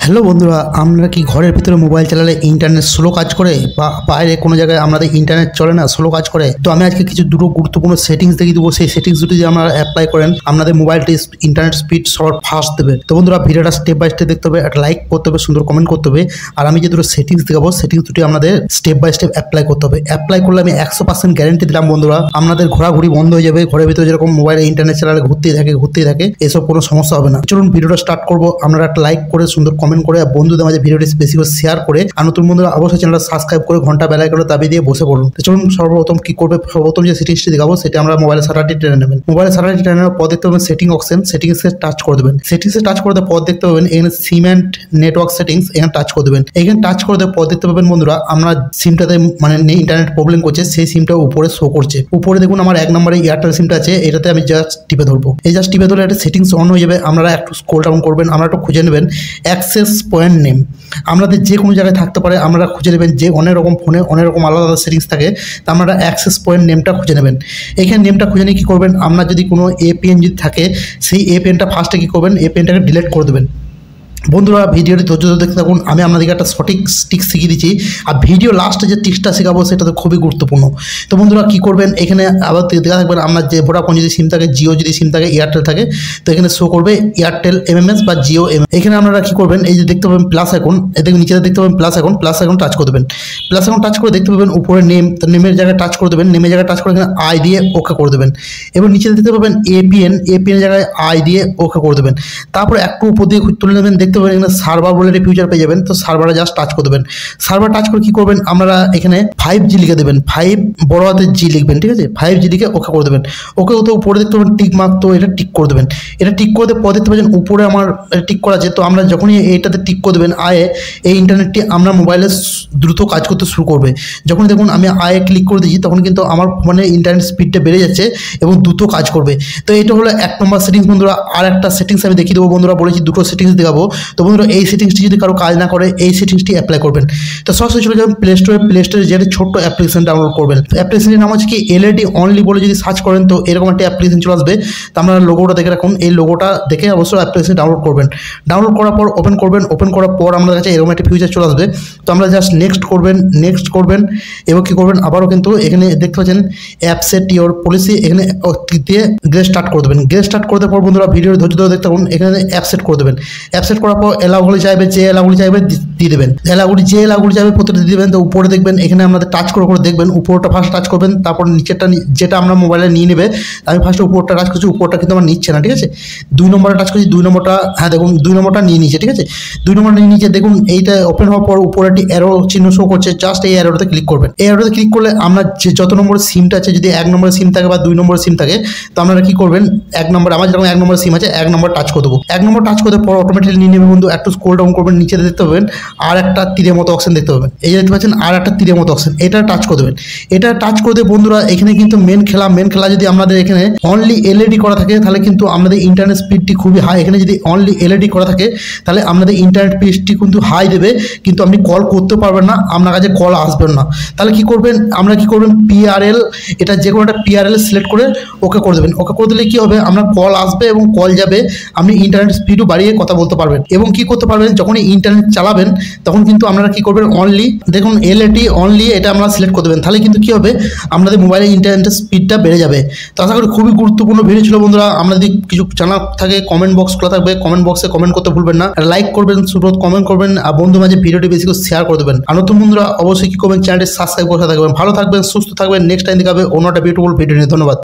Hello বন্ধুরা, আমরা কি ঘরের ভিতরে মোবাইল চালালে ইন্টারনেট স্লো কাজ করে বা বাইরে কোনো জায়গায় আমাদের ইন্টারনেট চলে না, স্লো কাজ করে? তো আমি আজকে দুটো গুরুত্বপূর্ণ সেটিংস দেখিয়ে দেবো। সেই সেটিংস দুটি যদি আপনারা অ্যাপ্লাই করেন আপনাদের মোবাইলটি ইন্টারনেট স্পিড সবার ফাস্ট দেবে। তো বন্ধুরা, ভিডিওটা স্টেপ বাই স্টেপ দেখতে হবে, একটা লাইক করতে হবে, সুন্দর কমেন্ট করতে হবে। আর আমি যে দুটো সেটিংস দেখাবো সেটিংস দুটি আমাদের স্টেপ বাই স্টেপ অ্যাপ্লাই করতে হবে। অ্যাপ্লাই করলে আমি 100% গ্যারেন্টি দিলাম বন্ধুরা, আপনাদের ঘোরাঘুরি বন্ধ হয়ে যাবে। ঘরের ভিতরে যেরকম মোবাইলে ইন্টারনেট চালালে ঘুরতেই থাকে, এসব কোনো সমস্যা হবে না। চলুন ভিডিওটা স্টার্ট করবো। আপনারা একটা লাইক করে, সুন্দর কমেন্ট করে, বন্ধুদের মাঝে ভিডিওটি বেশি করে শেয়ার করে, আর নতুন বন্ধুরা অবশ্যই চ্যানেলটা সাবস্ক্রাইব করে ঘন্টা বেল আইকনটা দাবিয়ে দিয়ে বসে পড়ুন। তো চলুন সর্বপ্রথম কি করবে, সর্বপ্রথম যে সেটিংসটি দেখাবো সেটা আমরা মোবাইলের শাটারটি টেনে নেবেন। মোবাইলের শাটারটি টেনে নেওয়ার পর দেখতে পাবেন সেটিং অপশন, সেটিংসে টাচ করে দেবেন। সেটিংসে টাচ করে দেওয়ার পর দেখতে পাবেন এখানে সিম অ্যান্ড নেটওয়ার্ক সেটিংস, এখানে টাচ করে দেবেন। এখানে টাচ করে দেওয়ার পর দেখতে পাবেন বন্ধুরা, আমরা সিমটাতে মানে ইন্টারনেট প্রবলেম করছে, সেই সিমটা উপরে শো করছে। উপরে দেখুন আমার 1 নম্বরে এয়ারটেল সিমটা আছে, এটাতে আমি জাস্ট টিপে ধরবো। এই জাস্ট টিপে ধরলে একটা সেটিংস অন হয়ে যাবে। আপনারা একটু স্ক্রল ডাউন করবেন, আমরা একটু খুঁজে নেবেন অ্যাক্সেস পয়েন্ট নেম। আমাদের যে কোনো জায়গায় থাকতে পারে, আপনারা খুঁজে নেবেন। যে অনেক রকম ফোনে অনেক রকম আলাদা আলাদা সেটিংস থাকে, তা আপনারা অ্যাক্সেস পয়েন্ট নেমটা খুঁজে নেবেন। এখানে নেমটা খুঁজে নিয়ে কী করবেন, আপনার যদি কোনো এপিএন যদি থাকে, সেই এপিএনটা ফার্স্টে কী করবেন, এপিএনটাকে ডিলিট করে দেবেন। বন্ধুরা, ভিডিওটি ধৈর্য ধরে দেখতে থাকুন, আমি আপনাদেরকে একটা সঠিক টিক্স শিখিয়ে দিচ্ছি। আর ভিডিও লাস্টে যে টিক্সটা শেখাবো সেটা তো খুবই গুরুত্বপূর্ণ। তো বন্ধুরা কী করবেন, এখানে আবার দেখা থাকবেন আপনার যে ভোডাফোন যদি সিম থাকে, জিও যদি সিম থাকে, এয়ারটেল থাকে, তো এখানে শো করবে এয়ারটেল এমএমএস বা জিও এম। এখানে আপনারা কী করবেন, এই যে দেখতে পাবেন প্লাস আইকন, এদিকে নিচে দেখতে পাবেন প্লাস আইকন টাচ করে দেবেন। প্লাস আইকন টাচ করে দেখতে পাবেন উপরে নেম, তো নেমের জায়গায় টাচ করে দেবেন। নেমের জায়গায় টাচ করে এখানে আই দিয়ে ওকে করে দেবেন। এবার নিচে দেখতে পাবেন এপিএন জায়গায় আই দিয়ে ওকে করে দেবেন। তারপরে একটু উপর দিয়ে তুলে নেবেন, দেখতে পাবেন এখানে সার্ভার বলে একটা ফিউচার পেয়ে যাবেন। তো সার্ভারে জাস্ট টাচ করে দেবেন। সার্ভার টাচ করে কি করবেন, আমরা এখানে 5G লিখে দেবেন, 5 বড় হাতের জি লিখবেন, ঠিক আছে? 5G লিখে ওকে করে দেবেন। ওকে তো উপরে দেখতে পাবেন টিক মার্ক, তো এটা টিক করে দেবেন। এটা টিক করে দেওয়ার পর দেখতে পাচ্ছেন উপরে আমার টিক করা আছে। তো আমরা যখনই এইটাতে টিক করে দেবেন আয়ে, এই ইন্টারনেটটি আমরা মোবাইলে দ্রুত কাজ করতে শুরু করবে। যখনই দেখুন আমি আয়ে ক্লিক করে দিচ্ছি, তখন কিন্তু আমার ফোনে ইন্টারনেট স্পিডটা বেড়ে যাচ্ছে এবং দ্রুত কাজ করবে। তো এটা হলো 1 নম্বর সেটিংস বন্ধুরা। আর একটা সেটিংস আমি দেখিয়ে দেবো বন্ধুরা, বলেছি দুটো সেটিংস দেখাবো। তো বন্ধুরা, এই সেটিংসটি যদি কারো কাজ না করে, এই সেটিংসটি অ্যাপ্লাই করবেন। তো সরাসরি চলে যাবেন প্লে স্টোরে যে ছোট্ট অ্যাপ্লিকেশন ডাউনলোড করবেন। অ্যাপ্লিকেশনের নাম হচ্ছে কি এলইডি অনলি বলে যদি সার্চ করেন, তো এরকম একটা অ্যাপ্লিকেশন চলে আসবে। তো আপনারা লোগোটা দেখে রাখুন, এই লোগোটা দেখে অবশ্যই অ্যাপ্লিকেশন ডাউনলোড করবেন। ডাউনলোড করার পর ওপেন করবেন। ওপেন করার পর আমাদের কাছে এরকম একটা ফিউচার চলে আসবে। তো আমরা জাস্ট নেক্সট করবেন এবং কী করবেন, আবারও কিন্তু এখানে দেখতে পাচ্ছেন অ্যাপসেট ইওর পলিসি, এখানে দিয়ে গ্রে স্টার্ট করে দেবেন। গ্রে স্টার্ট করে দেওয়ার পর বন্ধুরা ভিডিওর ধৈর্য ধরে দেখতে থাকুন, এখানে অ্যাপসেট করে দেবেন। অ্যাপসেট করার পর এলাগুলি চাইবে, যে এলাগুলি চাইবে দিয়ে দেবেন। যে এলাগুলি চাইবে প্রত্যেকটা দিয়ে দেবেন। তো উপরে দেখবেন এখানে আমাদের টাচ করে দেখবেন, উপরটা ফার্স্ট টাচ করবেন, তারপর নিচেরটা যেটা আমরা মোবাইলে নিয়ে নেবে। আমি ফার্স্ট উপরটা টাচ করছি, উপরটা কিন্তু আমার নিচ্ছে না, ঠিক আছে? 2 নম্বরে টাচ করছি, 2 নম্বরটা, হ্যাঁ দেখুন 2 নম্বরটা নিয়ে নিচ্ছে, ঠিক আছে? 2 নম্বরটা নিয়ে নিচ্ছে। দেখুন এইটা ওপেন হওয়ার পর উপরে একটি অ্যারো চিহ্ন শো করছে, জাস্ট এই অ্যারোতে ক্লিক করবেন। এই অ্যারোতে ক্লিক করলে আমরা যে যত নম্বরের সিমটা আছে, যদি 1 নম্বরের সিম থাকে বা 2 নম্বরের সিম থাকে, তো আপনারা কী করবেন, 1 নম্বর, আমার যেরকম 1 নম্বরের সিম আছে, 1 নম্বর টাচ করে দেবো। 1 নম্বর টাচ করে পর অটোমেটিক্যালি নিয়ে নেবে বন্ধু। একটু স্ক্রল ডাউন করবেন, নিচে দেখতে পাবেন আর একটা তীরের মতো অপশন দেখতে পাবেন। এই যে দেখতে পাচ্ছেন আর একটা তীরের মতো অপশন, এটা টাচ করে দেবেন। এটা টাচ করে দিয়ে বন্ধুরা এখানে কিন্তু মেন খেলা যদি আমাদের এখানে অনলি এলইডি করা থাকে, তাহলে কিন্তু আমাদের ইন্টারনেট স্পিডটি খুবই হাই। এখানে যদি অনলি এলইডি করা থাকে, তাহলে আমাদের ইন্টারনেট স্পিডটি কিন্তু হাই দেবে, কিন্তু আপনি কল করতে পারবেন না, আপনার কাছে কল আসবেন না। তাহলে কি করবেন, আমরা কি করবেন, পিআরএল, এটা যে কোনো একটা পিআরএল সিলেক্ট করে ওকে করে দেবেন। ওকে করে দিলে কি হবে, আপনার কল আসবে এবং কল যাবে, আপনি ইন্টারনেট স্পিডও বাড়িয়ে কথা বলতে পারবেন। এবং কি করতে পারবেন, যখনই ইন্টারনেট চালাবেন তখন কিন্তু আপনারা কি করবেন, অনলি দেখুন এলইডি অনলি, এটা আমরা সিলেক্ট করে দেবেন। তাহলে কিন্তু কি হবে, আপনাদের মোবাইলে ইন্টারনেটের স্পিডটা বেড়ে যাবে। তো আশা করি খুবই গুরুত্বপূর্ণ ভিডিও ছিল বন্ধুরা। আপনাদের যদি কিছু জানা থাকে, কমেন্ট বক্স খোলা থাকবে, কমেন্ট বক্সে কমেন্ট করতে ভুলবেন না। লাইক করবেন, সুব্রত কমেন্ট করবেন, আর বন্ধু মাঝে ভিডিওটি বেশি করে শেয়ার করে দেবেন। আর নতুন বন্ধুরা অবশ্যই কি করবেন, চ্যানেলটি সাবস্ক্রাইব করে থাকবেন। ভালো থাকবেন, সুস্থ থাকবেন। নেক্সট টাইম দেখাবে অন্য একটা বিউটিফুল ভিডিও নিয়ে। ধন্যবাদ।